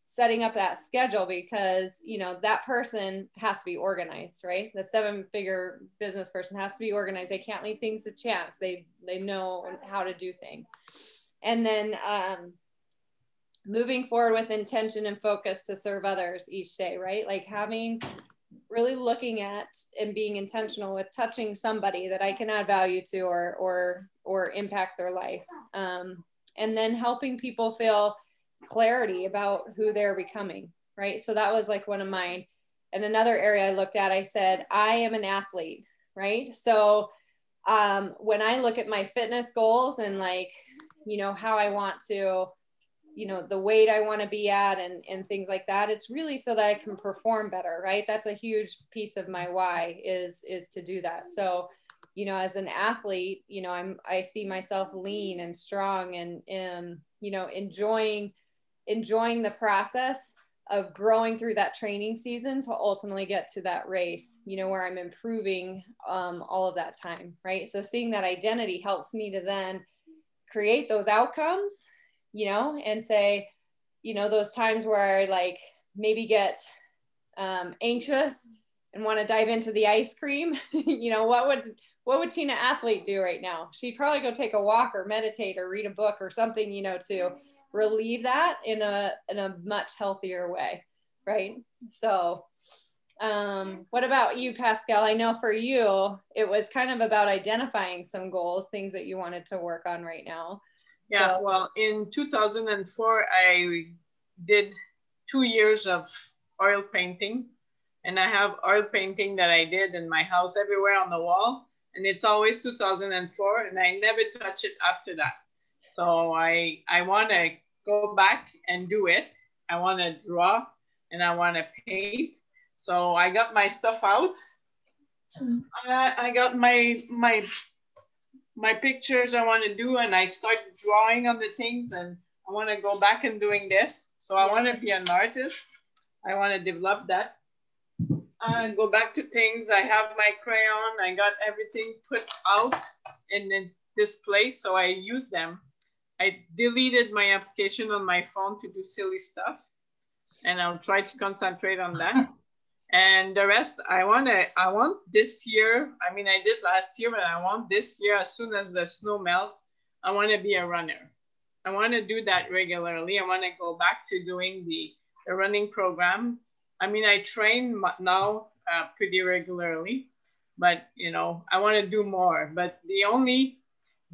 setting up that schedule, because, you know, that person has to be organized, right? The 7-figure business person has to be organized. They can't leave things to chance. They know how to do things. And then moving forward with intention and focus to serve others each day, right? Like really looking at and being intentional with touching somebody that I can add value to or impact their life. And then helping people feel clarity about who they're becoming, right? So that was like one of mine. And another area I looked at, I said, I am an athlete, right? So when I look at my fitness goals and, like, you know, how I want to, you know, the weight I want to be at and things like that, it's really so that I can perform better, right? That's a huge piece of my why is to do that. So, you know, as an athlete, you know, I see myself lean and strong and you know, enjoying the process of growing through that training season to ultimately get to that race, you know, where I'm improving all of that time, right? So seeing that identity helps me to then create those outcomes, you know, and say, you know, those times where I like maybe get anxious and want to dive into the ice cream, you know, what would Tina athlete do right now? She'd probably go take a walk or meditate or read a book or something, you know, to relieve that in a much healthier way, right? So what about you, Pascal? I know for you, it was kind of about identifying some goals, things that you wanted to work on right now. Yeah, so, well, in 2004, I did 2 years of oil painting, and I have oil painting that I did in my house everywhere on the wall, and it's always 2004, and I never touch it after that. So I want to go back and do it. I want to draw and I want to paint. So I got my stuff out. I got my pictures I want to do, and I start drawing on the things, and I want to go back and doing this. So I want to be an artist. I want to develop that. Go back to things. I have my crayon. I got everything put out in this place, so I use them. I deleted my application on my phone to do silly stuff, and I'll try to concentrate on that. And the rest, I want this year, I mean, I did last year, but I want this year, as soon as the snow melts, I want to be a runner. I want to do that regularly. I want to go back to doing the running program. I mean, I train now pretty regularly, but, you know, I want to do more. But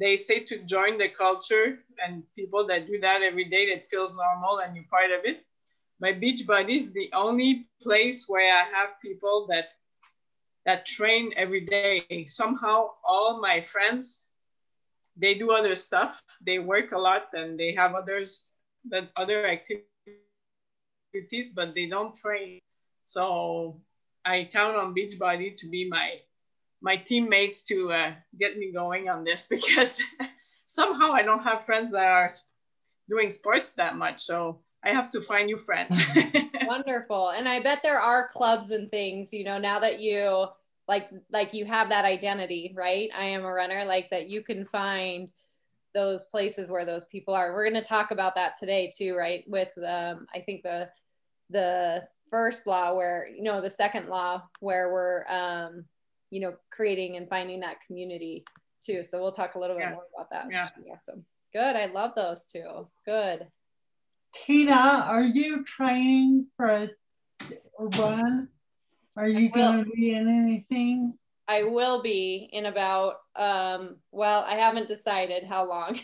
they say to join the culture, and people that do that every day, that feels normal and you're part of it. My Beachbody is the only place where I have people that train every day. Somehow all my friends, they do other stuff. They work a lot and they have other activities, but they don't train. So I count on Beachbody to be my teammates to get me going on this, because somehow I don't have friends that are doing sports that much. So I have to find new friends. Wonderful. And I bet there are clubs and things, you know, now that you like you have that identity, right? I am a runner, like that you can find those places where those people are. We're going to talk about that today too, right? With I think the first law where, you know, the second law where we're, you know, creating and finding that community too. So we'll talk a little bit more about that. Yeah. Awesome. Good. I love those two. Good. Tina, are you training for a run? Are you going to be in anything? I will be in about, well, I haven't decided how long.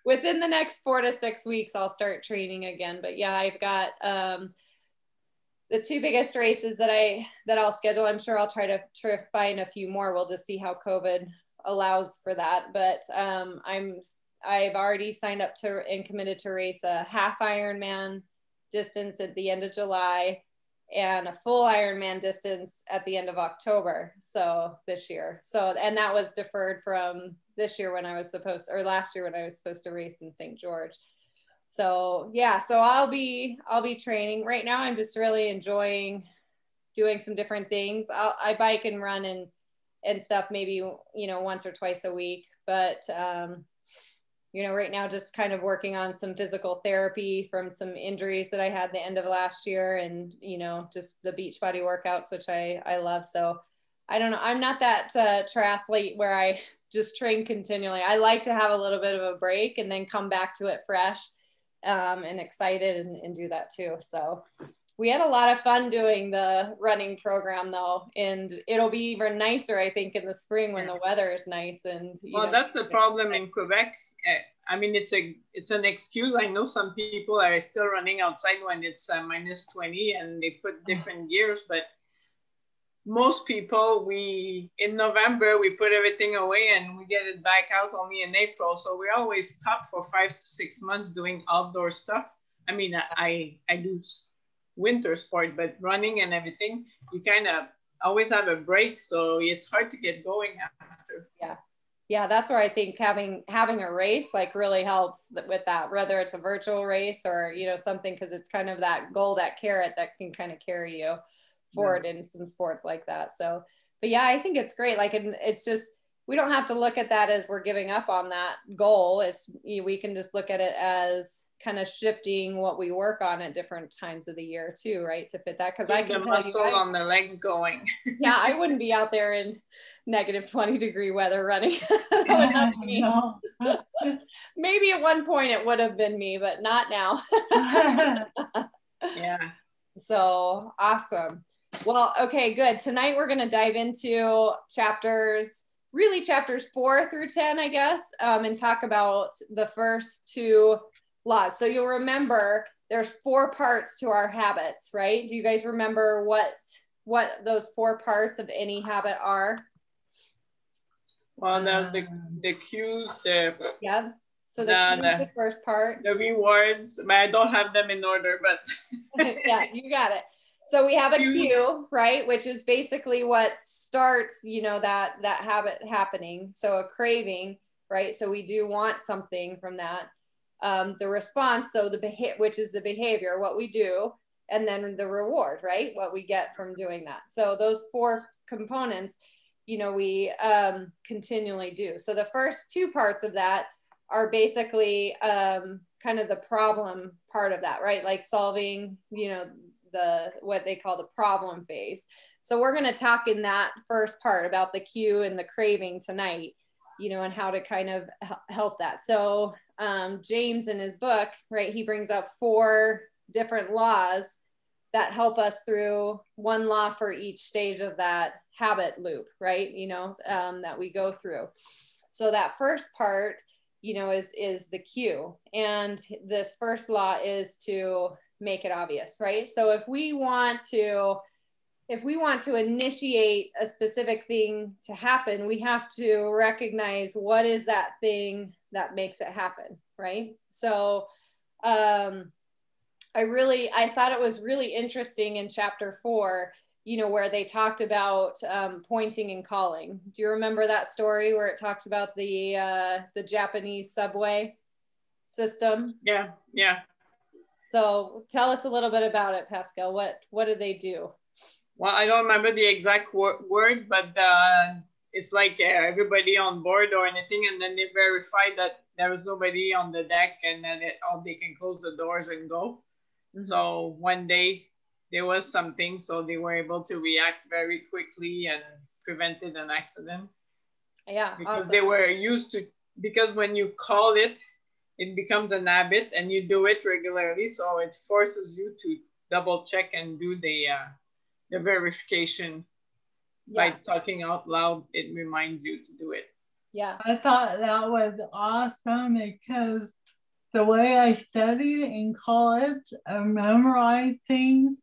Within the next 4 to 6 weeks, I'll start training again. But yeah, I've got the 2 biggest races that I'll schedule. I'm sure I'll try to find a few more. We'll just see how COVID allows for that. But I've already signed up to and committed to race a half Ironman distance at the end of July and a full Ironman distance at the end of October. So this year. So, and that was deferred from this year when I was supposed, or last year when I was supposed to race in St. George. So yeah, so I'll be training right now. I'm just really enjoying doing some different things. I bike and run and stuff, maybe, you know, once or twice a week, but you know, right now just kind of working on some physical therapy from some injuries that I had the end of last year, and, you know, just the Beachbody workouts, which I love. So I don't know, I'm not that triathlete where I just train continually. I like to have a little bit of a break and then come back to it fresh and excited and do that too. So we had a lot of fun doing the running program though, and it'll be even nicer, I think, in the spring when the weather is nice. And well, that's a problem in Quebec. I mean, it's an excuse. I know some people are still running outside when it's minus 20 and they put different gears, but most people, in November, we put everything away and we get it back out only in April. So we always stop for 5 to 6 months doing outdoor stuff. I mean, I do winter sport, but running and everything, you kind of always have a break. So it's hard to get going after. Yeah, that's where I think having a race like really helps with that, whether it's a virtual race or, you know, something, because it's kind of that goal, that carrot that can kind of carry you forward in some sports like that. So, but yeah, I think it's great. Like, it's just, we don't have to look at that as we're giving up on that goal. We can just look at it as kind of shifting what we work on at different times of the year too, right? To fit that. Cause I can the muscle on the legs going. Yeah, I wouldn't be out there in negative 20-degree weather running. That would not be me. No. Maybe at one point it would have been me, but not now. Yeah. So awesome. Well, okay, good. Tonight we're going to dive into chapters 4 through 10, I guess, and talk about the first 2 laws. So you'll remember there's 4 parts to our habits, right? Do you guys remember what those 4 parts of any habit are? Well, the cues, yeah. So the first part. The rewards, but I don't have them in order, but yeah, you got it. So we have a cue, right? Which is basically what starts, you know, that habit happening. So a craving, right? So we do want something from that. The response, so which is the behavior, what we do, and then the reward, right? What we get from doing that. So those 4 components, you know, we continually do. So the first 2 parts of that are basically kind of the problem part of that, right? Like solving, you know, what they call the problem phase. So we're going to talk in that first part about the cue and the craving tonight, you know, and how to kind of help that. So James in his book, right, he brings up 4 different laws that help us through, 1 law for each stage of that habit loop, right? You know, that we go through. So that first part, you know, is the cue. And this first law is to make it obvious, right? So if we want to initiate a specific thing to happen, we have to recognize what is that thing that makes it happen, right? So I thought it was really interesting in chapter 4, you know, where they talked about pointing and calling. Do you remember that story where it talked about the Japanese subway system? Yeah. So tell us a little bit about it, Pascal. What did they do? Well, I don't remember the exact word, but it's like everybody on board or anything, and then they verify that there was nobody on the deck, and then they can close the doors and go. Mm-hmm. So one day there was something, so they were able to react very quickly and prevented an accident. Yeah, because awesome. They were used to, because when you call it, it becomes an habit and you do it regularly. So it forces you to double check and do the verification. By talking out loud. It reminds you to do it. Yeah. I thought that was awesome because the way I studied in college and memorized things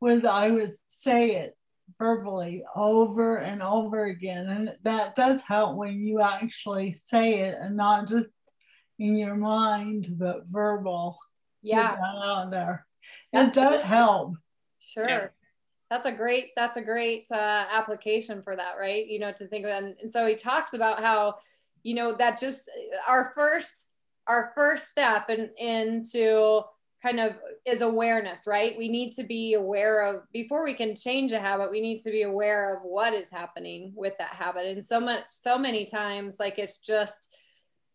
was I would say it verbally over and over again. And that does help when you actually say it and not just in your mind, but verbal. Yeah. Get that out there. It does help. Sure. Yeah. That's a great application for that, right? You know, to think of that. And so he talks about how, you know, that just our first step into kind of is awareness, right? We need to be aware of, before we can change a habit, we need to be aware of what is happening with that habit. And so many times, like, it's just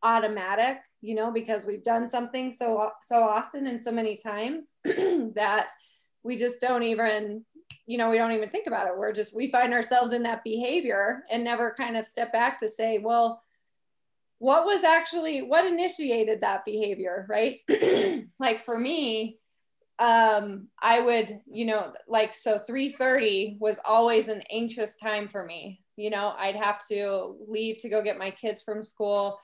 automatic, you know, because we've done something so often and so many times that we just don't even, you know, we don't even think about it. We find ourselves in that behavior and never kind of step back to say, well, what initiated that behavior, right? Like for me, I would, you know, like, so 3:30 was always an anxious time for me. You know, I'd have to leave to go get my kids from school.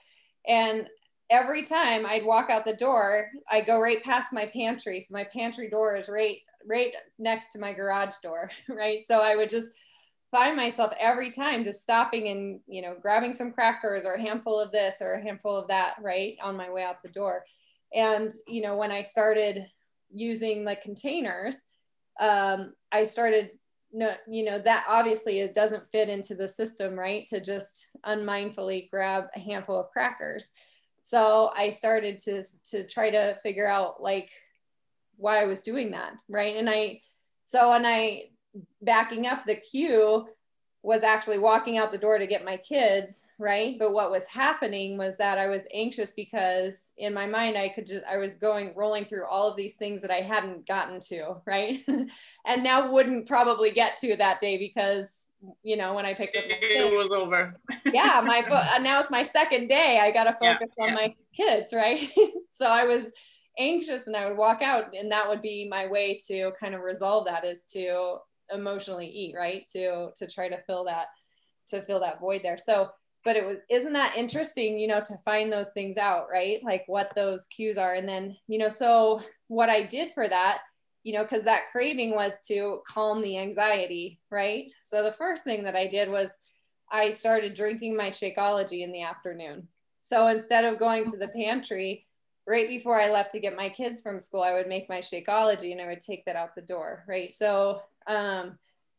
And every time I'd walk out the door, I go right past my pantry. So my pantry door is right next to my garage door, right? So I would just find myself every time just stopping and, you know, grabbing some crackers or a handful of this or a handful of that, right, on my way out the door. And, you know, when I started using the containers, I started, you know, that obviously it doesn't fit into the system, right, to just unmindfully grab a handful of crackers. So I started to try to figure out like why I was doing that, right? And backing up, the cue was actually walking out the door to get my kids, right? But what was happening was that I was anxious because in my mind, I was rolling through all of these things that I hadn't gotten to, right? And now wouldn't probably get to that day because, you know, when I picked up my kids, it was over. Yeah, now it's my second day. I got to focus on my kids, right? So I was anxious and I would walk out, and that would be my way to kind of resolve that, is to emotionally eat, right? To try to fill that void there. So, but isn't that interesting, you know, to find those things out, right? Like what those cues are. And then, you know, so what I did for that, you know, because that craving was to calm the anxiety, right? So the first thing that I did was I started drinking my Shakeology in the afternoon. So instead of going to the pantry right before I left to get my kids from school, I would make my Shakeology and I would take that out the door, right? So,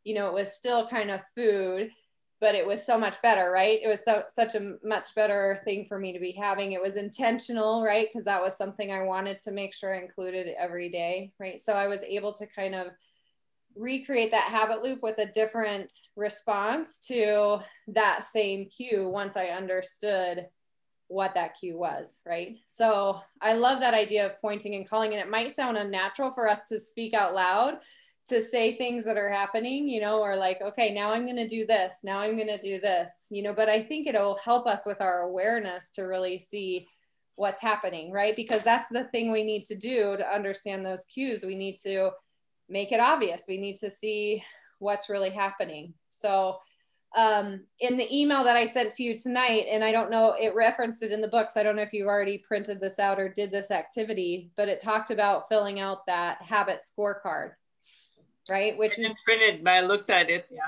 you know, it was still kind of food, but it was so much better, right? It was such a much better thing for me to be having. It was intentional, right? Because that was something I wanted to make sure I included every day, right? So I was able to kind of recreate that habit loop with a different response to that same cue once I understood what that cue was, right? So I love that idea of pointing and calling, and it might sound unnatural for us to speak out loud, to say things that are happening, you know, or like, okay, now I'm going to do this, now I'm going to do this, you know, but I think it'll help us with our awareness to really see what's happening, right? Because that's the thing we need to do to understand those cues. We need to make it obvious. We need to see what's really happening. So in the email that I sent to you tonight, and I don't know, it referenced it in the book, so I don't know if you've already printed this out or did this activity, but it talked about filling out that habit scorecard, right? Which is printed, but I looked at it. Yeah.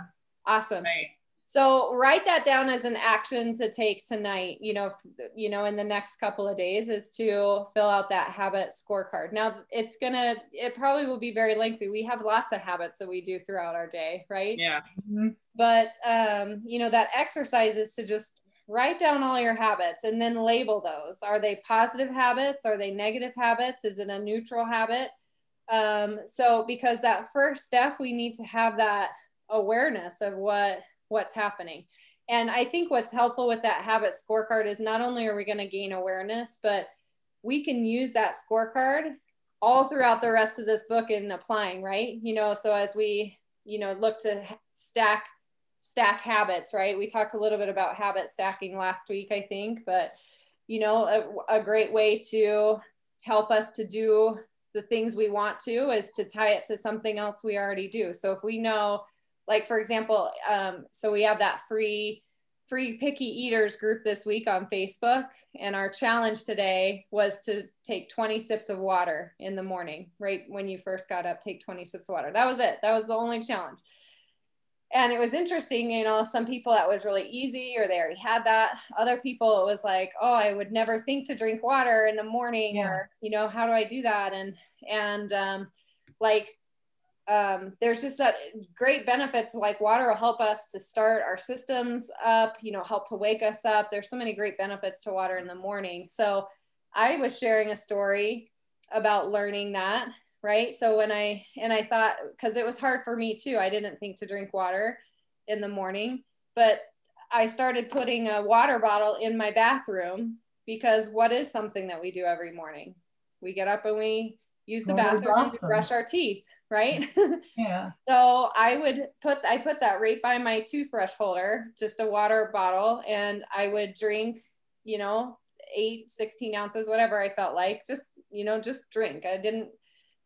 Awesome. Right. So write that down as an action to take tonight, you know, in the next couple of days, is to fill out that habit scorecard. Now it probably will be very lengthy. We have lots of habits that we do throughout our day, right? Yeah. Mm-hmm. But, you know, that exercise is to just write down all your habits and then label those. Are they positive habits? Are they negative habits? Is it a neutral habit? So because that first step, we need to have that awareness of what's happening. And I think what's helpful with that habit scorecard is not only are we going to gain awareness, but we can use that scorecard all throughout the rest of this book in applying, right? You know, so as we, you know, look to stack habits, right? We talked a little bit about habit stacking last week, I think, but, you know, a great way to help us to do the things we want to is to tie it to something else we already do. So if we know, like, for example, so we have that free picky eaters group this week on Facebook. And our challenge today was to take 20 sips of water in the morning, right? When you first got up, take 20 sips of water. That was it. That was the only challenge. And it was interesting, you know, some people that was really easy, or they already had that. Other people, it was like, oh, I would never think to drink water in the morning, or, you know, how do I do that? There's just that great benefits, like water will help us to start our systems up, you know, help to wake us up. There's so many great benefits to water in the morning. So I was sharing a story about learning that, right? So I thought, because it was hard for me too, I didn't think to drink water in the morning, but I started putting a water bottle in my bathroom because what is something that we do every morning? We get up and we use the bathroom to brush our teeth, right? Yeah. So I put that right by my toothbrush holder, just a water bottle, and I would drink, 8, 16 ounces, whatever I felt like, just drink. I didn't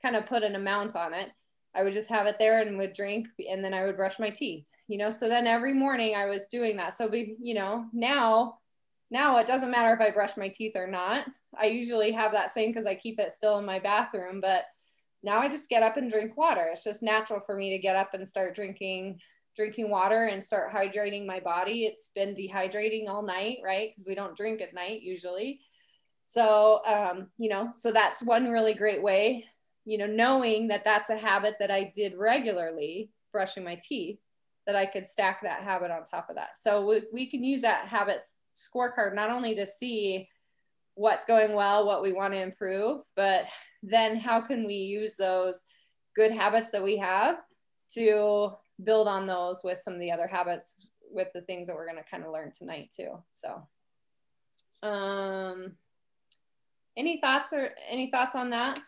kind of put an amount on it. I would just have it there and would drink, and then I would brush my teeth, so then every morning I was doing that. So now it doesn't matter if I brush my teeth or not. I usually have that same because I keep it still in my bathroom, but now I just get up and drink water. It's just natural for me to get up and start drinking water and start hydrating my body. It's been dehydrating all night, right? Because we don't drink at night usually. So, so that's one really great way, knowing that that's a habit that I did regularly, brushing my teeth, that I could stack that habit on top of that. So we can use that habit scorecard, not only to see what's going well, what we want to improve, but then how can we use those good habits that we have to build on those with some of the other habits, with the things that we're going to kind of learn tonight too. So, any thoughts on that?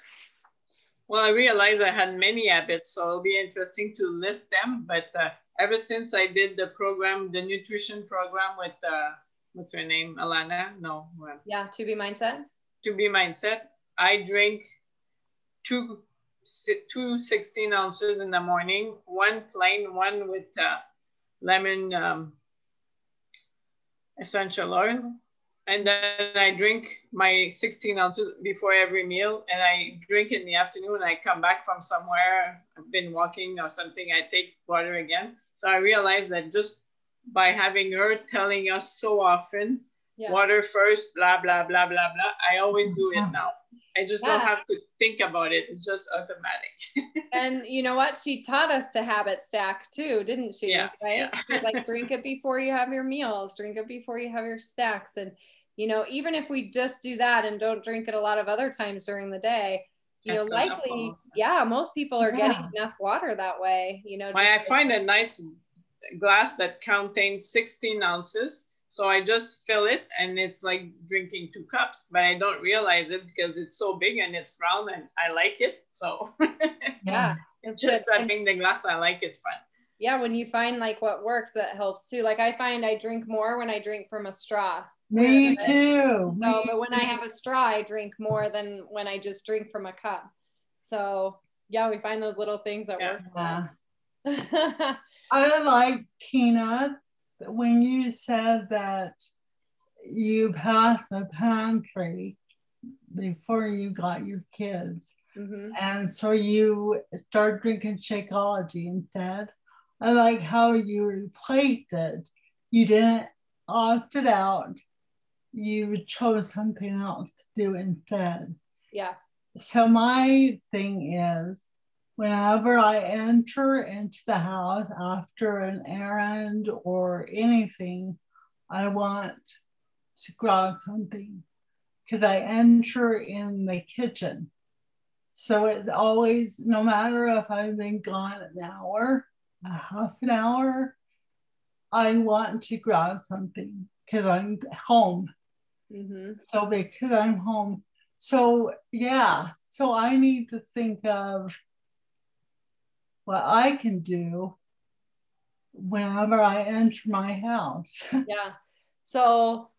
Well, I realized I had many habits, so it'll be interesting to list them. But ever since I did the nutrition program with, what's her name? Alana? No. Yeah, To Be Mindset. To Be Mindset. I drink two 16 ounces in the morning, one plain, one with lemon essential oil. And then I drink my 16 ounces before every meal, and I drink in the afternoon. I come back from somewhere, I've been walking or something, I take water again. So I realized that just by having her telling us so often, water first, blah, blah, blah, blah, blah, I always do it now. I just don't have to think about it. It's just automatic. And you know what? She taught us to habit stack too, didn't she? Yeah. Right? Yeah. She's like, drink it before you have your meals, drink it before you have your snacks. And, even if we just do that and don't drink it a lot of other times during the day, likely, most people are getting enough water that way, I find a nice glass that contains 16 ounces. So I just fill it, and it's like drinking 2 cups, but I don't realize it because it's so big and it's round and I like it. So yeah, just having the glass, I like it's fun. Yeah, when you find like what works, that helps too. Like I find I drink more when I drink from a straw. Me too. So, but when I have a straw, I drink more than when I just drink from a cup. So yeah, we find those little things that work. Yeah. I like, Tina, when you said that you passed the pantry before you got your kids, and so you started drinking Shakeology instead. I like how you replaced it. You didn't opt it out. You chose something else to do instead. Yeah. So my thing is, whenever I enter into the house after an errand or anything, I want to grab something because I enter in the kitchen. So it's always, no matter if I've been gone an hour, a half an hour, I want to grab something because I'm home. So because I'm home. So yeah, so I need to think of what I can do whenever I enter my house. Yeah. So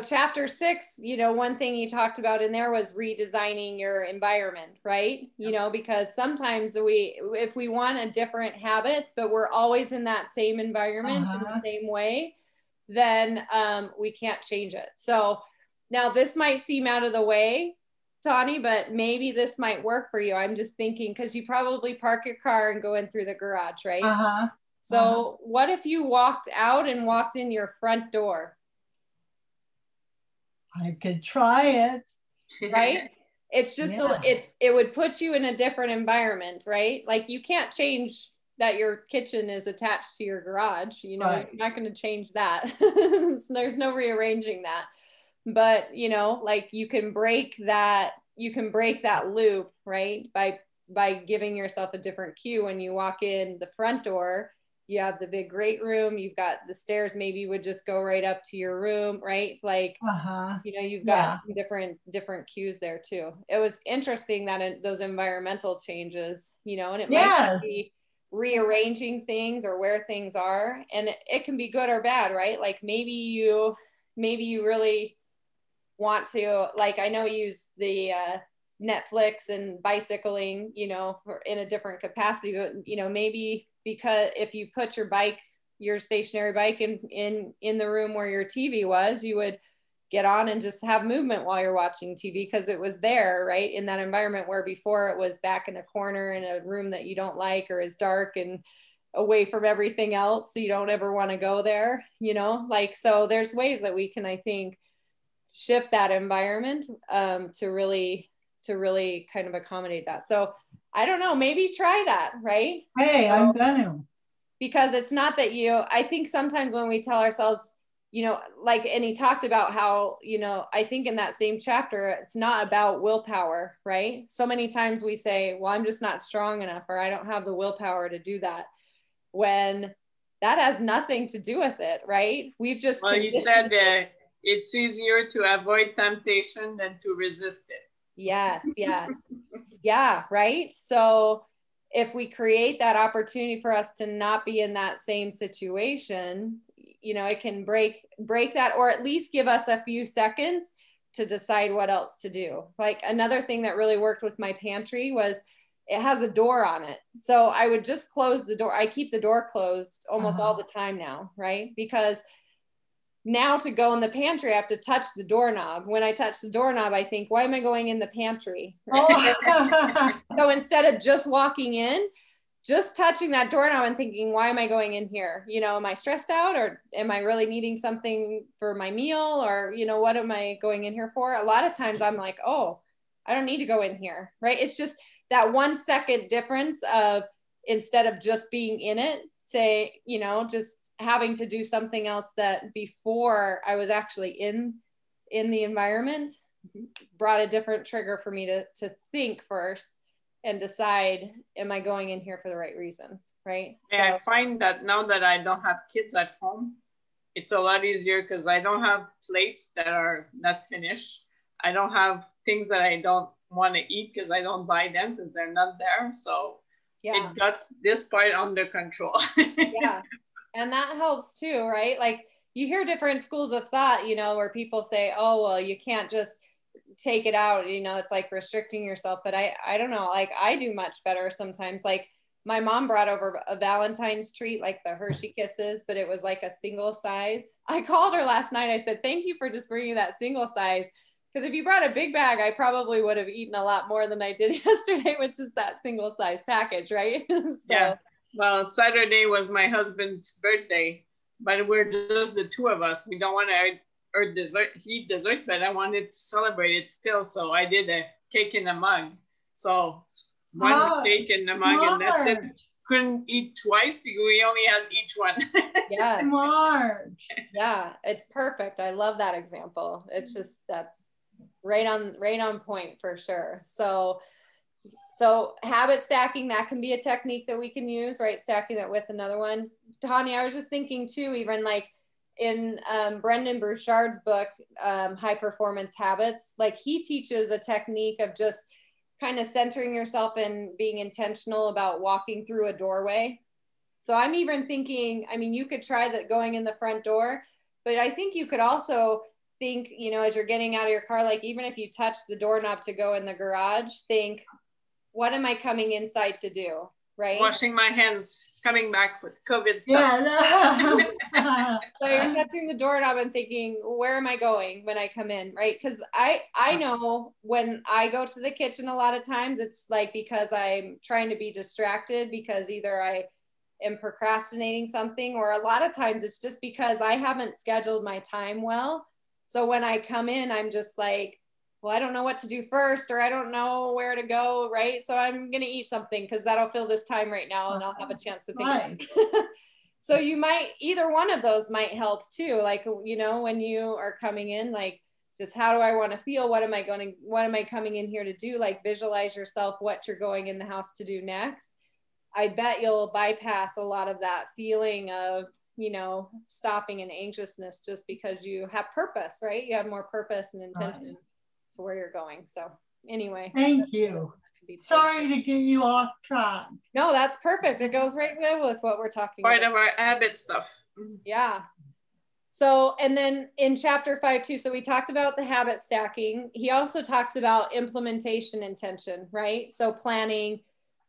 chapter 6, one thing you talked about in there was redesigning your environment, right? Because sometimes if we want a different habit, but we're always in that same environment in the same way, then we can't change it. So now this might seem out of the way, Tawny, but maybe this might work for you. I'm just thinking, because you probably park your car and go in through the garage, right? So what if you walked out and walked in your front door? I could try it. Right? It's just, it would put you in a different environment, right? Like you can't change that your kitchen is attached to your garage. You're not going to change that. There's no rearranging that. But, like you can break that loop, right? By giving yourself a different cue when you walk in the front door you have the big great room, you've got the stairs maybe would just go right up to your room, right? Like, you know, you've got some different cues there too. It was interesting that those environmental changes, you know, and it might be rearranging things or where things are, and it can be good or bad, right? Like maybe you really want to, like, I know you use the Netflix and bicycling, you know, in a different capacity, but you know, maybe because if you put your stationary bike in the room where your TV was, you would get on and just have movement while you're watching TV because it was there, right? In that environment where before it was back in a corner in a room that you don't like or is dark and away from everything else. So you don't ever want to go there, you know, like, so there's ways that we can, I think, shift that environment to really kind of accommodate that. So I don't know, maybe try that, right? Hey, I'm gonna. Because it's not that I think sometimes when we tell ourselves, you know, like, and he talked about how, you know, I think in that same chapter, it's not about willpower, right? So many times we say, well, I'm just not strong enough, or I don't have the willpower to do that, when that has nothing to do with it, right? We've just, well, he said it's easier to avoid temptation than to resist it. Yes. Yeah, right. So if we create that opportunity for us to not be in that same situation, you know, it can break that, or at least give us a few seconds to decide what else to do. Like another thing that really worked with my pantry was it has a door on it. So I would just close the door. I keep the door closed almost all the time now, right? Because now to go in the pantry, I have to touch the doorknob. When I touch the doorknob, I think, why am I going in the pantry? So instead of just walking in, just touching that doorknob and thinking, why am I going in here? You know, am I stressed out, or am I really needing something for my meal? Or, you know, what am I going in here for? A lot of times I'm like, oh, I don't need to go in here, right? It's just that 1 second difference of, instead of just being in it, say, you know, just having to do something else that before I was actually in the environment brought a different trigger for me to think first and decide, am I going in here for the right reasons, right? Yeah, So I find that now that I don't have kids at home, it's a lot easier because I don't have plates that are not finished. I don't have things that I don't want to eat because I don't buy them because they're not there. So yeah, it got this part under control. yeah. And that helps too, right? Like you hear different schools of thought, you know, where people say, oh, well, you can't just take it out, you know, it's like restricting yourself. But I don't know, like I do much better sometimes. Like my mom brought over a Valentine's treat, like the Hershey Kisses, but it was like a single size. I called her last night. I said, thank you for just bringing that single size. Because if you brought a big bag, I probably would have eaten a lot more than I did yesterday, which is that single size package, right? So yeah. Well, Saturday was my husband's birthday, but we're just the two of us. We don't want to eat dessert, but I wanted to celebrate it still. So I did a cake in a mug. So one cake in the mug, and that's it. Couldn't eat twice because we only had each one. yes. Marge. Yeah, it's perfect. I love that example. It's just, that's right on point for sure. So habit stacking, that can be a technique that we can use, right? Stacking that with another one. Tanya, I was just thinking too, even like in Brendan Burchard's book, High Performance Habits, like he teaches a technique of just kind of centering yourself and being intentional about walking through a doorway. So I'm even thinking, I mean, you could try that going in the front door, but I think you could also think, you know, as you're getting out of your car, like even if you touch the doorknob to go in the garage, think, what am I coming inside to do? Right? Washing my hands, coming back with COVID stuff. Yeah. So you're touching the doorknob and thinking, where am I going when I come in? Right? Because I know when I go to the kitchen a lot of times, it's like because I'm trying to be distracted because either I am procrastinating something, or a lot of times it's just because I haven't scheduled my time well. So when I come in, I'm just like, well, I don't know what to do first, or I don't know where to go, right? So I'm going to eat something because that'll fill this time right now and I'll have a chance to think about it. So you might, either one of those might help too. Like, you know, when you are coming in, like, just how do I want to feel? What am I coming in here to do? Like visualize yourself, what you're going in the house to do next. I bet you'll bypass a lot of that feeling of, stopping and anxiousness, just because you have purpose, right? You have more purpose and intention to where you're going. So anyway. Thank you. Sorry to get you off track. No, that's perfect. It goes right with what we're talking about. Part of our habit stuff. Yeah. So, and then in chapter 5 too, so we talked about the habit stacking. He also talks about implementation intention, right? So planning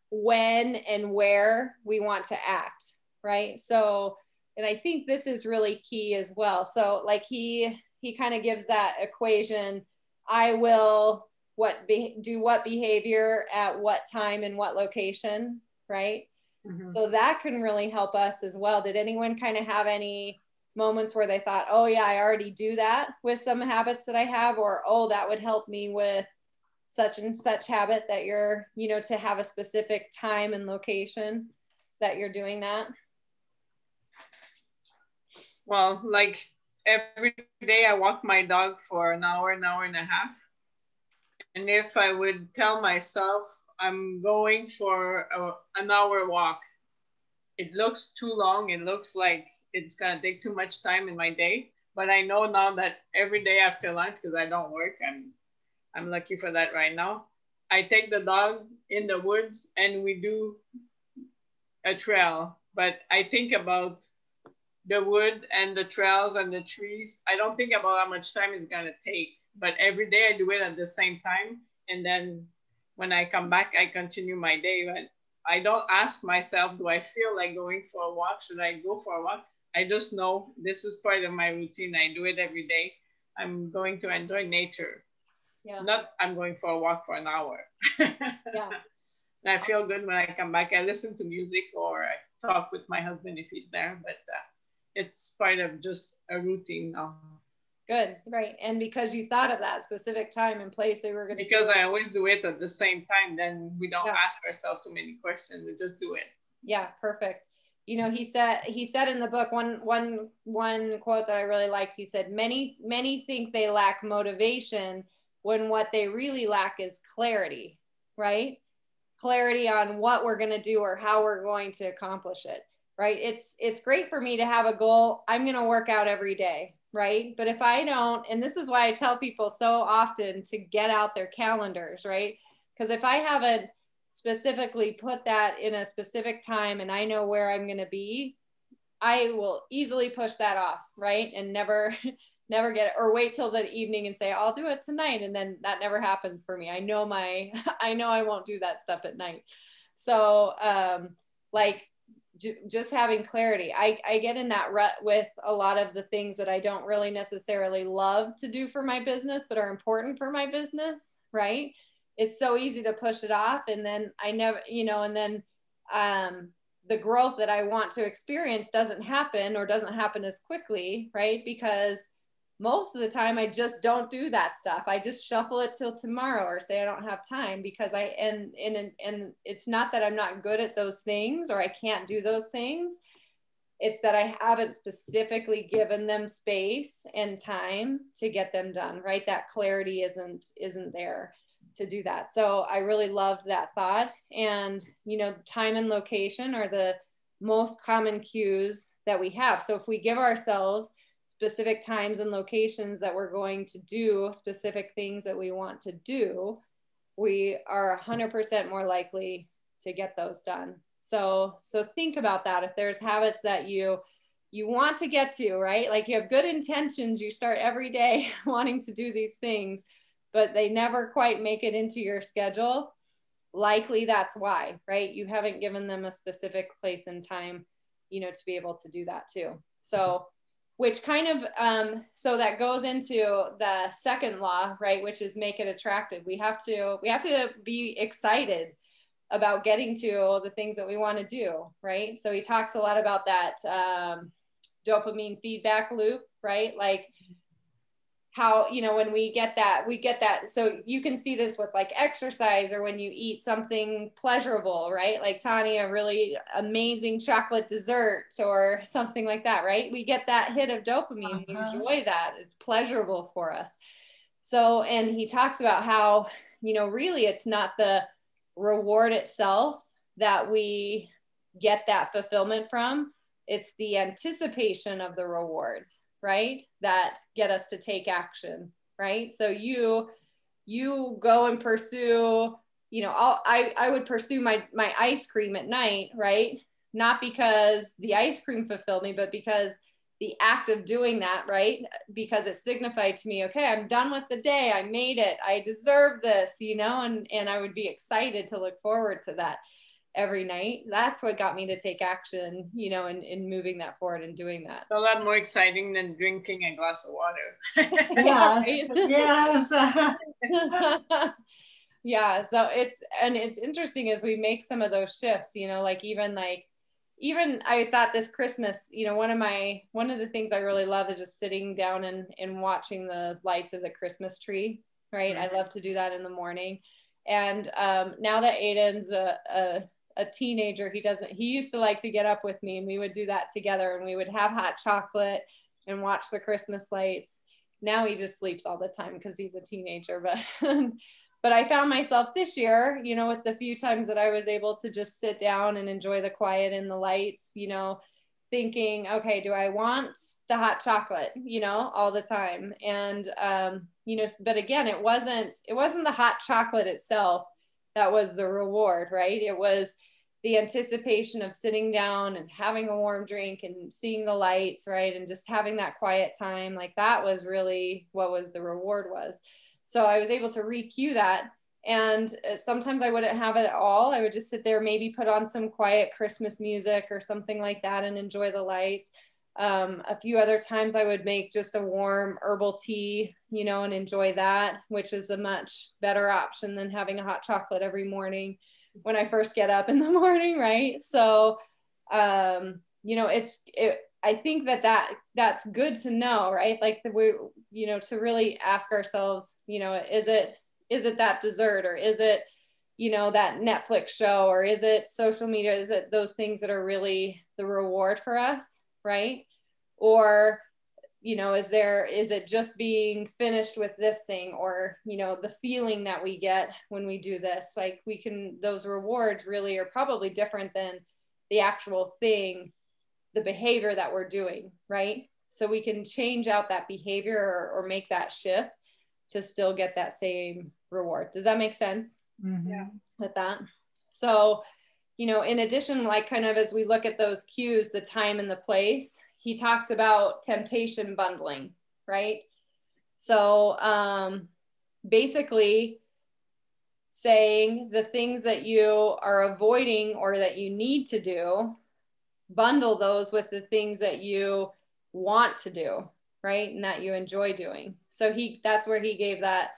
when and where we want to act, right? So, and I think this is really key as well. So like he kind of gives that equation. I will do what behavior at what time and what location, right? Mm-hmm. So that can really help us as well. Did anyone kind of have any moments where they thought, oh yeah, I already do that with some habits that I have, or, oh, that would help me with such and such habit, that you're, to have a specific time and location that you're doing that? Well, like every day I walk my dog for an hour and a half. And if I would tell myself I'm going for an hour walk, it looks too long. It looks like it's gonna take too much time in my day. But I know now that every day after lunch, because I don't work, I'm lucky for that right now, I take the dog in the woods and we do a trail. But I think about the wood and the trails and the trees. I don't think about how much time it's gonna take. But every day I do it at the same time. And then when I come back, I continue my day. But I don't ask myself, do I feel like going for a walk? Should I go for a walk? I just know this is part of my routine. I do it every day. I'm going to enjoy nature. Yeah. Not I'm going for a walk for an hour. Yeah. And I feel good when I come back. I listen to music or I talk with my husband if he's there. But it's part of just a routine now. Good, right. And because you thought of that specific time and place they were going to Because I always do it at the same time, then we don't ask ourselves too many questions. We just do it. Yeah, perfect. He said in the book, one quote that I really liked, he said, many think they lack motivation when what they really lack is clarity, right? Clarity on what we're going to do or how we're going to accomplish it, right? It's great for me to have a goal. I'm going to work out every day. Right. But if I don't, and this is why I tell people so often to get out their calendars, right? Because if I haven't specifically put that in a specific time and I know where I'm going to be, I will easily push that off, right? And never get it, or wait till the evening and say, I'll do it tonight. And then that never happens for me. I know I won't do that stuff at night. So just having clarity. I get in that rut with a lot of the things that I don't really necessarily love to do for my business, but are important for my business, right? It's so easy to push it off. And then I never, and then the growth that I want to experience doesn't happen as quickly, right? Because most of the time I just don't do that stuff. I just shuffle it till tomorrow or say I don't have time, because and it's not that I'm not good at those things or I can't do those things. It's that I haven't specifically given them space and time to get them done, right? That clarity isn't there to do that. So I really loved that thought. And, time and location are the most common cues that we have. So if we give ourselves specific times and locations that we're going to do specific things that we want to do, we are 100% more likely to get those done. So think about that. If there's habits that you want to get to, right? Like you have good intentions, you start every day wanting to do these things, but they never quite make it into your schedule. Likely that's why, right? You haven't given them a specific place and time, to be able to do that too. So which kind of, so that goes into the second law, right? Which is make it attractive. We have to be excited about getting to the things that we want to do, right? So he talks a lot about that dopamine feedback loop, right? Like how, when we get that. So you can see this with like exercise or when you eat something pleasurable, right? Like Tanya, a really amazing chocolate dessert or something like that, right? We get that hit of dopamine. We enjoy that. It's pleasurable for us. So, and he talks about how, really it's not the reward itself that we get that fulfillment from. It's the anticipation of the rewards, right, that get us to take action, right? So you go and pursue, you know, I would pursue my ice cream at night, right? Not because the ice cream fulfilled me, but because the act of doing that, right? Because it signified to me, okay, I'm done with the day. I made it. I deserve this, you know, and I would be excited to look forward to that every night. That's what got me to take action, you know, in moving that forward and doing that. It's a lot more exciting than drinking a glass of water. Yeah. Yes. Yeah. So it's interesting as we make some of those shifts, you know, like even I thought this Christmas, you know, one of the things I really love is just sitting down and watching the lights of the Christmas tree, right? Mm-hmm. I love to do that in the morning. And now that Aiden's a teenager, he used to like to get up with me and we would do that together, and we would have hot chocolate and watch the Christmas lights. Now he just sleeps all the time because he's a teenager, but I found myself this year, you know, with the few times that I was able to just sit down and enjoy the quiet and the lights, you know, thinking, okay, do I want the hot chocolate, you know, all the time? And, you know, but again, it wasn't the hot chocolate itself that was the reward, right? It was the anticipation of sitting down and having a warm drink and seeing the lights, right? And just having that quiet time. Like that was really what was the reward was. So I was able to re-cue that. And sometimes I wouldn't have it at all. I would just sit there, maybe put on some quiet Christmas music or something like that and enjoy the lights. A few other times I would make just a warm herbal tea, you know, and enjoy that, which is a much better option than having a hot chocolate every morning when I first get up in the morning, right? So, you know, I think that's good to know, right? Like you know, to really ask ourselves, you know, is it that dessert, or is it, you know, that Netflix show, or is it social media? Is it those things that are really the reward for us, right? Or, you know, is it just being finished with this thing, or, you know, the feeling that we get when we do this? Like those rewards really are probably different than the actual thing, the behavior that we're doing, right? So we can change out that behavior or make that shift to still get that same reward. Does that make sense? Mm-hmm. Yeah. With that? So, you know, in addition, like kind of as we look at those cues, the time and the place, he talks about temptation bundling, right? So basically saying the things that you are avoiding or that you need to do, bundle those with the things that you want to do, right? And that you enjoy doing. So that's where he gave that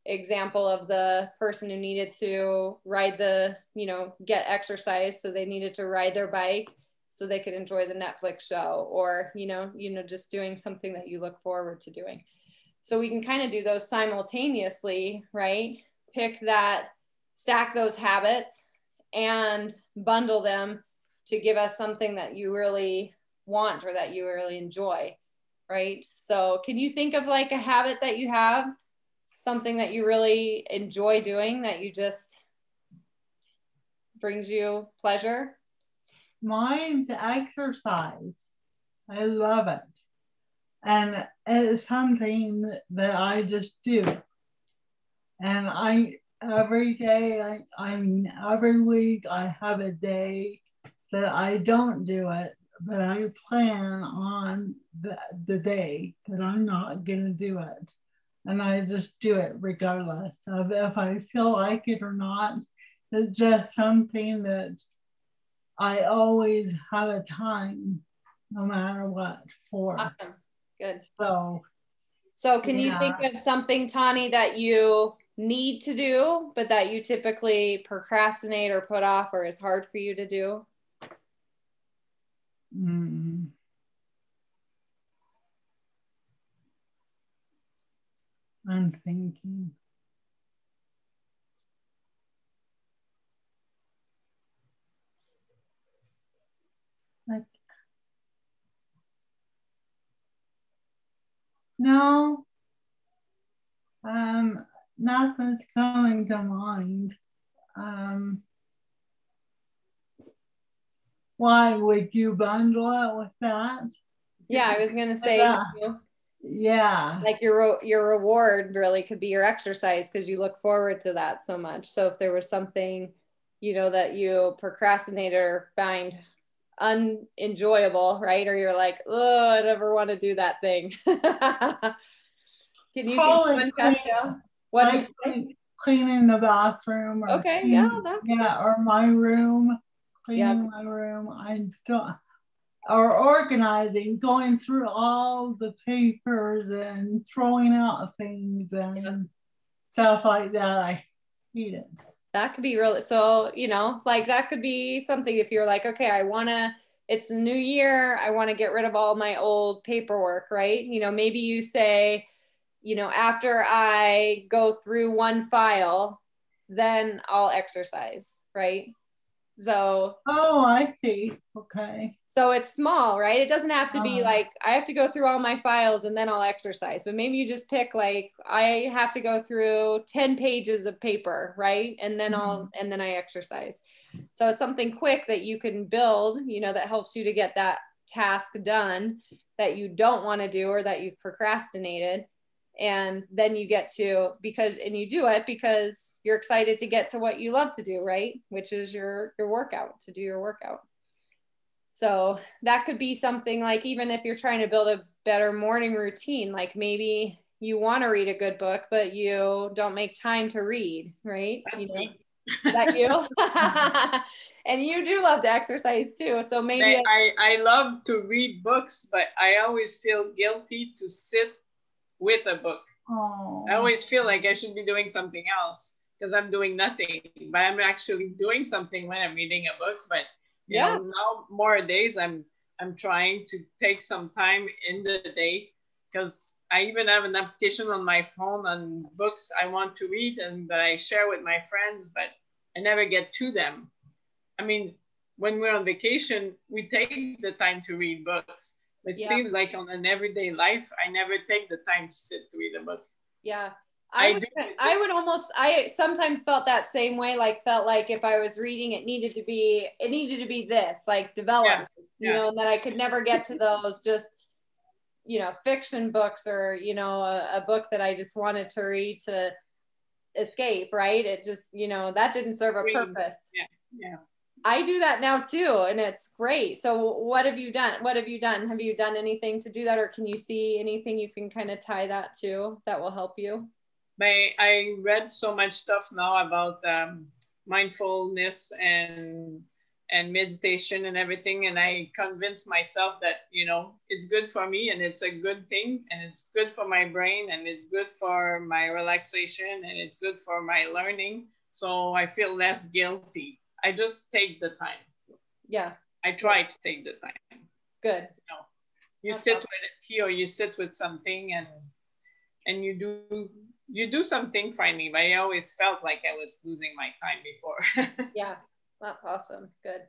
example of the person who needed to ride get exercise. So they needed to ride their bike so they could enjoy the Netflix show, or, you know, just doing something that you look forward to doing. So we can kind of do those simultaneously, right? Stack those habits and bundle them to give us something that you really want or that you really enjoy, right? So can you think of like a habit that you have, something that you really enjoy doing that you just brings you pleasure? Mine's exercise. I love it. And it's something that I just do. And every day, every week I have a day that I don't do it, but I plan on the day that I'm not going to do it. And I just do it regardless of if I feel like it or not. It's just something that I always have a time, no matter what, for. Awesome. Good. So can you think of something, Tani, that you need to do, but that you typically procrastinate or put off, or is hard for you to do? I'm thinking. No, nothing's coming to mind. Why would you bundle it with that? Yeah, I was gonna say, yeah, like your reward really could be your exercise because you look forward to that so much. So if there was something, that you procrastinated or find unenjoyable, right? Or you're like, oh, I never want to do that thing. Can you give one, Pascal? What did you say? Cleaning the bathroom, or okay, or my room, cleaning my room. I don't, or organizing, going through all the papers and throwing out things and stuff like that. I hate it. That could be really, so, like that could be something if you're like, okay, it's the new year, I want to get rid of all my old paperwork, right? Maybe you say, after I go through one file, then I'll exercise, right? So, oh, I see. Okay. So it's small, right? It doesn't have to be like, I have to go through all my files and then I'll exercise, but maybe you just pick like, I have to go through 10 pages of paper, right? And then and then I exercise. So it's something quick that you can build, that helps you to get that task done that you don't want to do or that you've procrastinated. And then you get to, you do it because you're excited to get to what you love to do, right? Which is your workout, to do your workout. So that could be something like, even if you're trying to build a better morning routine, like maybe you want to read a good book, but you don't make time to read, right? That's me. That you? And you do love to exercise too. So maybe I love to read books, but I always feel guilty to sit with a book. Oh. I always feel like I should be doing something else because I'm doing nothing, but I'm actually doing something when I'm reading a book. But you know, now more days I'm trying to take some time in the day, because I even have an application on my phone on books I want to read and that I share with my friends, but I never get to them. I mean, when we're on vacation, we take the time to read books. It seems like on an everyday life, I never take the time to sit to read a book. Yeah. I sometimes felt that same way, felt like if I was reading, it needed to be this, like development, and that I could never get to those just, fiction books or, a book that I just wanted to read to escape, right? It just, that didn't serve a purpose. Yeah. I do that now too, and it's great. So what have you done? Have you done anything to do that, or can you see anything you can kind of tie that to that will help you? I read so much stuff now about mindfulness and meditation and everything, and I convinced myself that it's good for me and it's a good thing and it's good for my brain and it's good for my relaxation and it's good for my learning. So I feel less guilty. I just take the time. Yeah. I try to take the time. Good. You sit with it or you sit with something and you do something finally, but I always felt like I was losing my time before. Yeah, that's awesome. Good.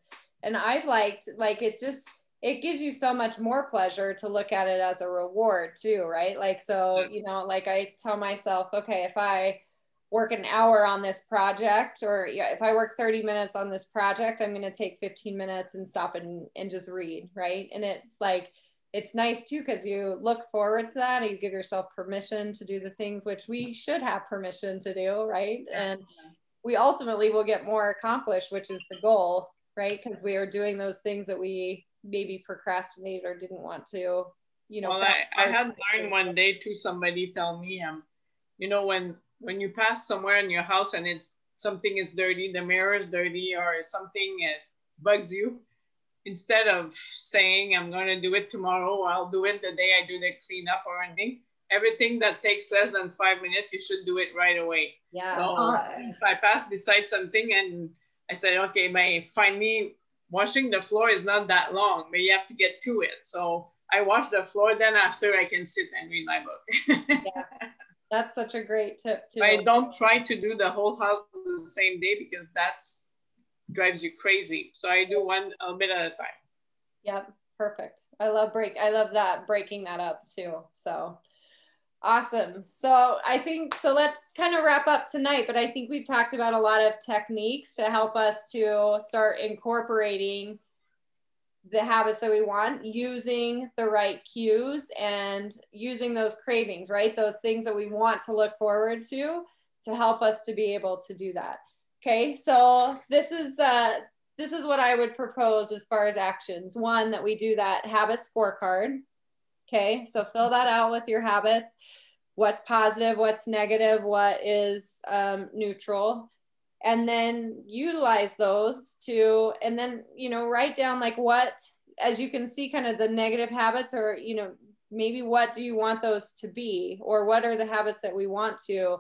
And I've liked, it gives you so much more pleasure to look at it as a reward too, right? I tell myself, okay, if I work an hour on this project, or if I work 30 minutes on this project, I'm going to take 15 minutes and stop and just read, right? And it's nice too, because you look forward to that and you give yourself permission to do the things which we should have permission to do, right? And we ultimately will get more accomplished, which is the goal, right? Because we are doing those things that we maybe procrastinated or didn't want to, Well, I had learned one day too, somebody tell me, when you pass somewhere in your house and something is dirty, the mirror is dirty or something bugs you, instead of saying I'm going to do it tomorrow, I'll do it the day I do the cleanup or anything. Everything that takes less than 5 minutes, you should do it right away. Yeah. So if I pass beside something and I said, okay, finally washing the floor is not that long, but you have to get to it. So I wash the floor, then after I can sit and read my book. Yeah. That's such a great tip too. I don't try to do the whole house the same day because that drives you crazy. So I do a bit at a time. Yep, perfect. I love that, breaking that up too. So awesome. So let's kind of wrap up tonight, but I think we've talked about a lot of techniques to help us to start incorporating the habits that we want, using the right cues and using those cravings, right? Those things that we want to look forward to help us to be able to do that. Okay, so this is what I would propose as far as actions. One, that we do that habit scorecard. Okay, so fill that out with your habits. What's positive, what's negative, what is neutral, and then utilize those to, and then, you know, write down like what, as you can see, kind of the negative habits, or, you know, maybe what do you want those to be, or what are the habits that we want to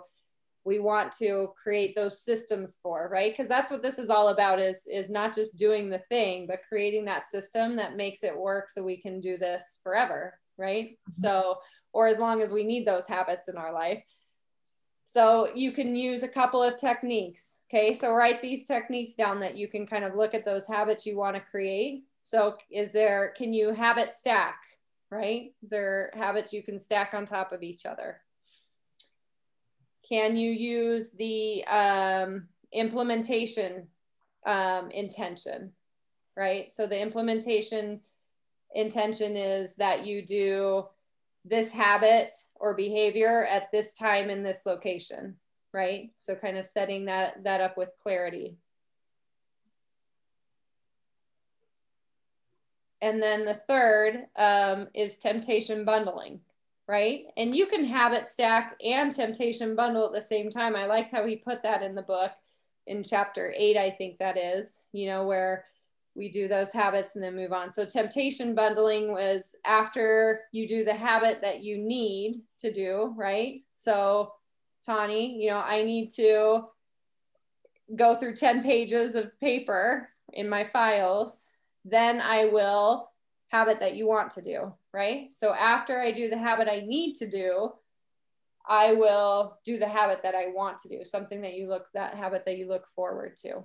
create those systems for, right? Because that's what this is all about, is not just doing the thing, but creating that system that makes it work so we can do this forever, right? Mm-hmm. So, or as long as we need those habits in our life. So you can use a couple of techniques. Okay, so write these techniques down that you can kind of look at those habits you want to create. So can you habit stack, right? Is there habits you can stack on top of each other? Can you use the implementation intention, right? So the implementation intention is that you do this habit or behavior at this time in this location, right? So kind of setting that up with clarity. And then the third is temptation bundling, right? And you can habit stack and temptation bundle at the same time. I liked how he put that in the book in chapter 8, I think that is, you know, where we do those habits and then move on. So temptation bundling was after you do the habit that you need to do, right? So Tani, you know, I need to go through 10 pages of paper in my files, then I will habit that you want to do, right? So after I do the habit I need to do, I will do the habit that I want to do, something that habit that you look forward to.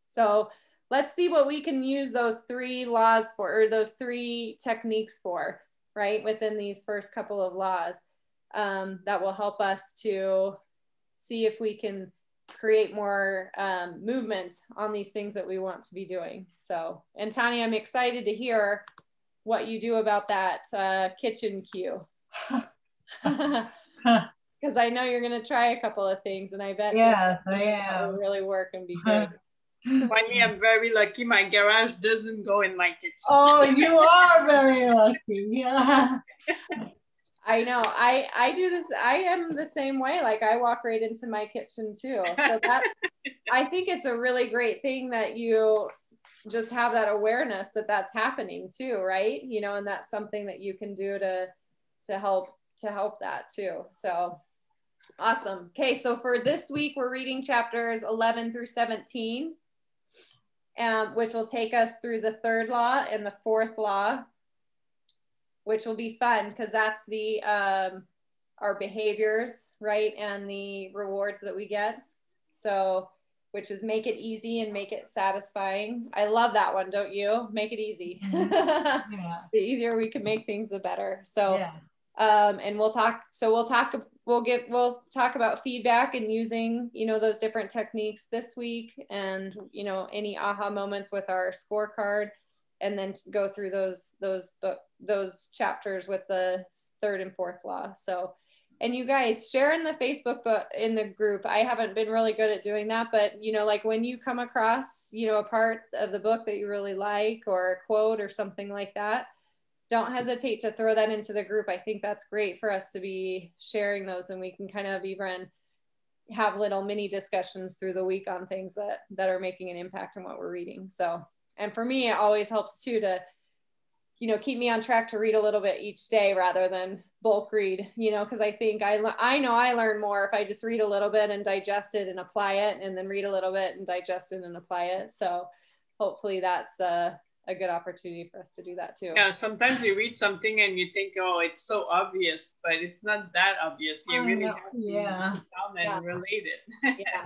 So let's see what we can use those 3 laws for, or those 3 techniques for, right? Within these first couple of laws that will help us to see if we can create more movement on these things that we want to be doing. So, and Tani, I'm excited to hear what you do about that kitchen cue. Because I know you're going to try a couple of things, and I bet yes, I am. That will really work and be great. Finally, I'm very lucky. My garage doesn't go in my kitchen. Oh, you are very lucky. Yeah. I know. I do this. I am the same way. Like I walk right into my kitchen too. So that I think it's a really great thing that you just have that awareness that that's happening too, right? You know, and that's something that you can do to help that too. So awesome. Okay, so for this week we're reading chapters 11 through 17. Which will take us through the 3rd law and the 4th law, which will be fun because that's the our behaviors, right? And the rewards that we get. So, which is make it easy and make it satisfying. I love that one, don't you? Make it easy. Yeah. The easier we can make things, the better. So, yeah. And we'll talk about feedback and using, you know, those different techniques this week, and, you know, any aha moments with our scorecard, and then go through those chapters with the 3rd and 4th law. So, and you guys share in the Facebook book in the group. I haven't been really good at doing that, but, you know, like when you come across, you know, a part of the book that you really like, or a quote or something like that, don't hesitate to throw that into the group. I think that's great for us to be sharing those, and we can kind of even have little mini discussions through the week on things that are making an impact on what we're reading. So, and for me, it always helps too to, you know, keep me on track to read a little bit each day rather than bulk read, you know, because I think I know I learn more if I just read a little bit and digest it and apply it, and then read a little bit and digest it and apply it. So hopefully that's a good opportunity for us to do that too. Yeah, sometimes you read something and you think, oh, it's so obvious, but it's not that obvious. You really have to sit down and relate it. Yeah.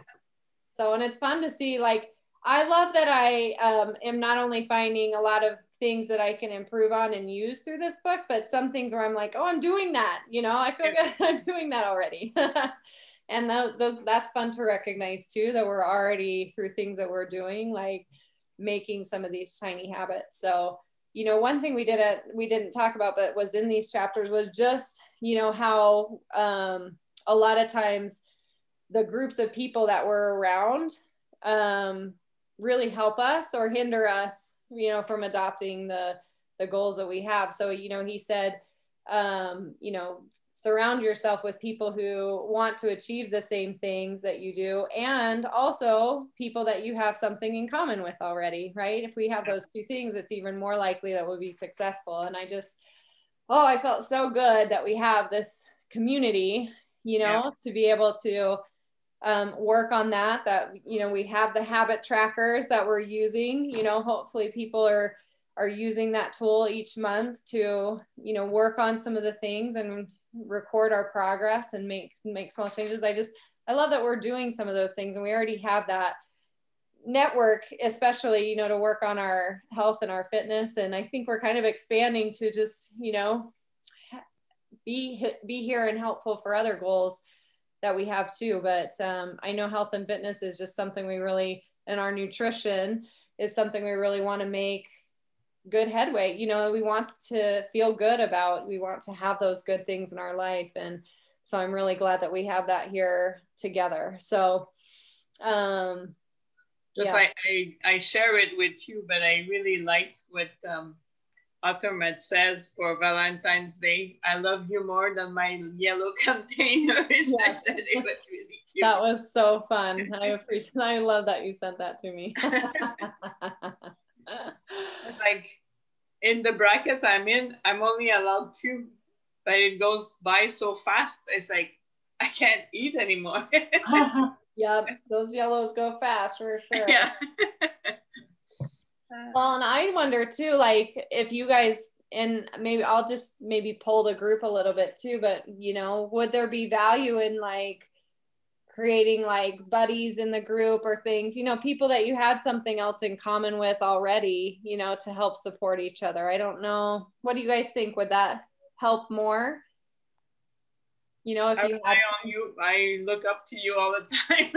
So, and it's fun to see, like, I love that I am not only finding a lot of things that I can improve on and use through this book, but some things where I'm like, oh, I'm doing that, you know, I feel good, I'm doing that already. And that's fun to recognize too, that we're already through things that we're doing, like making some of these tiny habits. So you know, one thing we didn't talk about, but was in these chapters was just, you know, how a lot of times the groups of people that we're around really help us or hinder us, you know, from adopting the goals that we have. So, you know, he said, you know, surround yourself with people who want to achieve the same things that you do, and also people that you have something in common with already, right? If we have those two things, it's even more likely that we'll be successful. And I just, I felt so good that we have this community, you know, to be able to work on that, you know, we have the habit trackers that we're using, you know, hopefully people are using that tool each month to, you know, work on some of the things and record our progress and make small changes. I love that we're doing some of those things, and we already have that network, especially, you know, to work on our health and our fitness. And I think we're kind of expanding to just, you know, be here and helpful for other goals that we have too. But I know health and fitness is just something we really, and our nutrition is something we really want to make good headway. You know, we want to feel good about, we want to have those good things in our life. And so I'm really glad that we have that here together. So I share it with you, but I really liked what AuthorMed says for Valentine's Day. I love you more than my yellow containers. Yeah. It was really cute. That was so fun. I love that you sent that to me. It's like, in the bracket I'm in, I'm only allowed 2, but it goes by so fast. It's like, I can't eat anymore. Yeah, those yellows go fast for sure. Yeah. Well, and I wonder too, like if you guys, and maybe pull the group a little bit too, but you know, would there be value in like creating like buddies in the group or things, you know, people that you had something else in common with already, you know, to help support each other? I don't know. What do you guys think? Would that help more? You know, if you had... I look up to you all the time.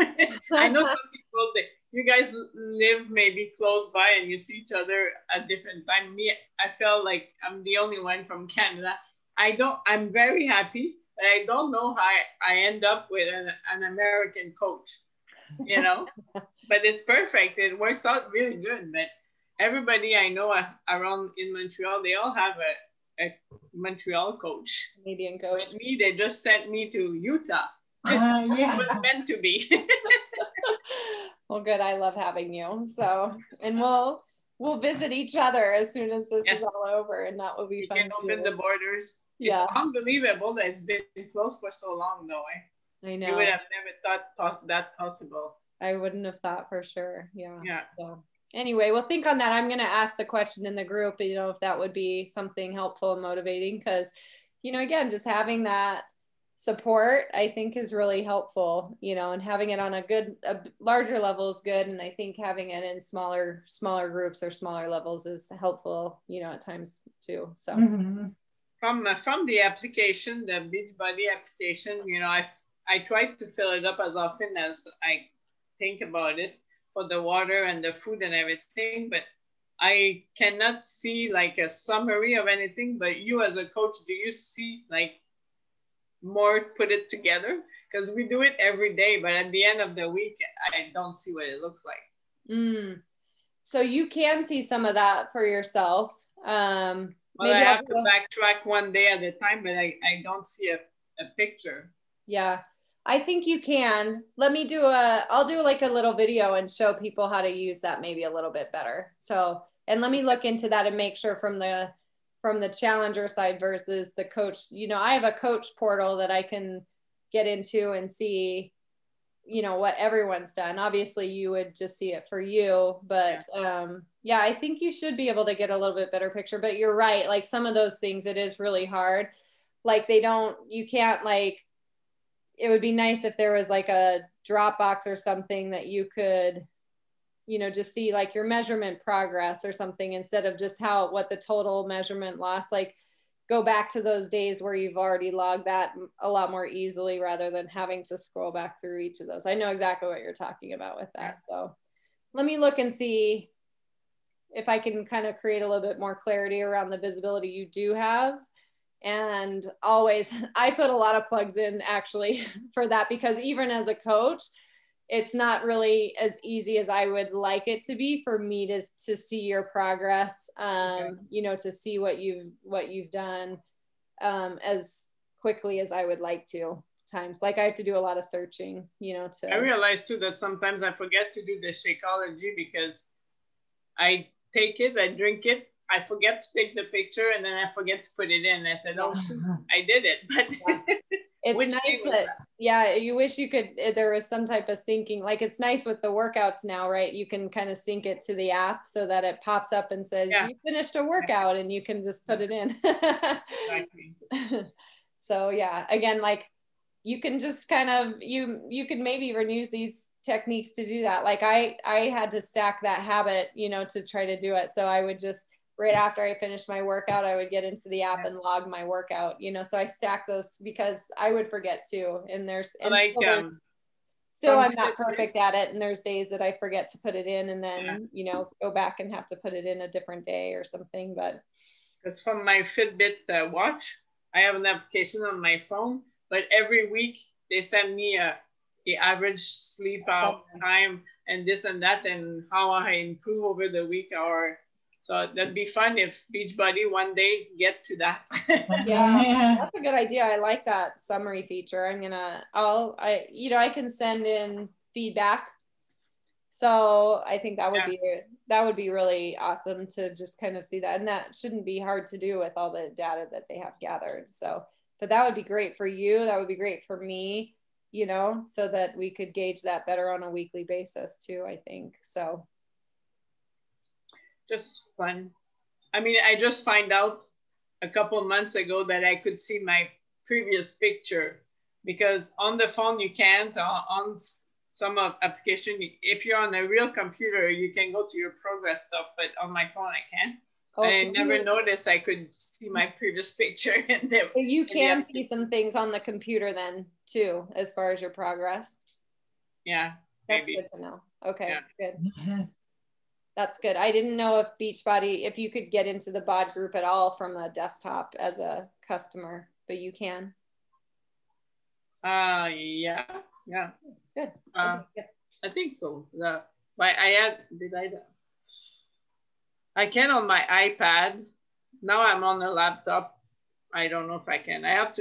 I know some people, you guys live maybe close by and you see each other at different times. Me, I felt like I'm the only one from Canada. I'm very happy, but I don't know how I end up with an American coach, you know, but it's perfect. It works out really good. But everybody I know around in Montreal, they all have a Montreal coach. Canadian coach. With me, they just sent me to Utah. It was meant to be. Well, good. I love having you. So, and we'll visit each other as soon as this is all over, and that will be fun. Can open the borders. It's unbelievable that it's been closed for so long, though. I know. You would have never thought that possible. I wouldn't have thought for sure. Yeah. Yeah. So anyway, we'll think on that. I'm going to ask the question in the group, you know, if that would be something helpful and motivating, because, you know, again, just having that support, I think is really helpful, you know, and having it on a larger level is good. And I think having it in smaller groups or smaller levels is helpful, you know, at times too. So from the application, the Beachbody application, you know, I tried to fill it up as often as I think about it for the water and the food and everything, but I cannot see like a summary of anything. But you as a coach, do you see like more put it together? Because we do it every day, but at the end of the week, I don't see what it looks like. So you can see some of that for yourself. Well, I have to backtrack one day at a time, but I don't see a picture. Yeah, I think you can. I'll do like a little video and show people how to use that maybe a little bit better. So, and let me look into that and make sure from the challenger side versus the coach, you know, I have a coach portal that I can get into and see, you know, what everyone's done. Obviously you would just see it for you, but yeah, I think you should be able to get a little bit better picture. But you're right, like some of those things, it is really hard. Like you can't, like, it would be nice if there was like a Dropbox or something that you could, you know, just see like your measurement progress or something, instead of just what the total measurement loss, like go back to those days where you've already logged that a lot more easily rather than having to scroll back through each of those. I know exactly what you're talking about with that. So let me look and see if I can kind of create a little bit more clarity around the visibility you do have. And always, I put a lot of plugs in actually for that, because even as a coach, it's not really as easy as I would like it to be for me to see your progress, you know, to see what you've done as quickly as I would like to. Times like I have to do a lot of searching, you know. I realize too that sometimes I forget to do the Shakeology because I take it, I drink it, I forget to take the picture, and then I forget to put it in. I said, oh, shoot, I did it. But it's nice that, yeah, you wish you could, there was some type of syncing. Like it's nice with the workouts now, right? You can kind of sync it to the app so that it pops up and says, you finished a workout, and you can just put it in. Exactly. So yeah, again, like you can just kind of, you can maybe even use these techniques to do that. Like I had to stack that habit, you know, to try to do it. So I would just, right after I finished my workout, I would get into the app and log my workout, you know, so I stack those because I would forget too. And still I'm not perfect at it. And there's days that I forget to put it in, and then, you know, go back and have to put it in a different day or something. But because from my Fitbit watch, I have an application on my phone, but every week they send me the average sleep out time and this and that, and how I improve over the week. Or so that'd be fun if Beachbody one day get to that. Yeah, that's a good idea. I like that summary feature. I can send in feedback. So I think that would be really awesome to just kind of see that. And that shouldn't be hard to do with all the data that they have gathered. So, but that would be great for you. That would be great for me, you know, so that we could gauge that better on a weekly basis too, I think. So just fun. I mean, I just find out a couple of months ago that I could see my previous picture, because on the phone you can't. On some application, if you're on a real computer, you can go to your progress stuff, but on my phone I can't. I never noticed I could see my previous picture. You can see some things on the computer then too, as far as your progress. Yeah, that's good to know. Okay, good. That's good. I didn't know if Beachbody, if you could get into the BOD group at all from a desktop as a customer, but you can. Yeah. Good. I think so. But I can on my iPad. Now I'm on the laptop. I don't know if I can. I have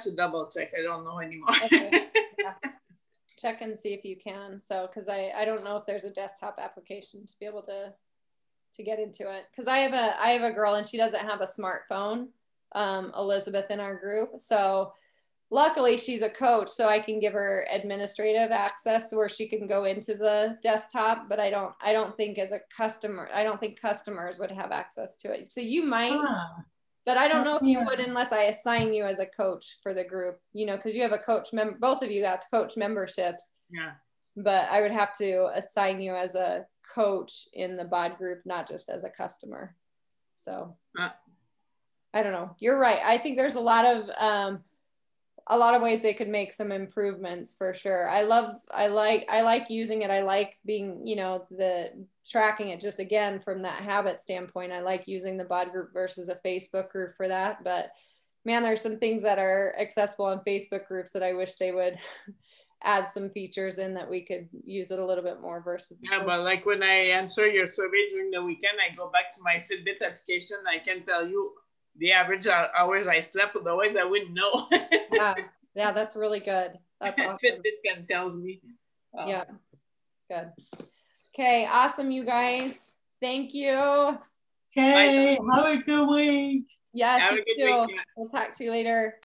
to double check. I don't know anymore. Okay. Yeah. Check and see if you can. So, because I don't know if there's a desktop application to be able to get into it. Because I have a girl and she doesn't have a smartphone, Elizabeth, in our group. So luckily she's a coach, so I can give her administrative access where she can go into the desktop, but I don't think as a customer, I don't think customers would have access to it. So you might, but I don't know if you would unless I assign you as a coach for the group, you know, because you have a coach both of you have coach memberships. Yeah. But I would have to assign you as a coach in the BOD group, not just as a customer. So I don't know. You're right. I think there's a lot of ways they could make some improvements for sure. I like using it. I like being, you know, the tracking it just again from that habit standpoint. I like using the BOD group versus a Facebook group for that. But man, there's some things that are accessible on Facebook groups that I wish they would add some features in that we could use it a little bit more versus. Yeah, but like when I answer your survey during the weekend, I go back to my Fitbit application. I can tell you the average hours I slept, otherwise I wouldn't know. Yeah, that's really good. That's awesome. Fitbit tells me. Yeah, good. Okay, awesome, you guys. Thank you. Okay, have a good week. Yes, you too. We'll talk to you later.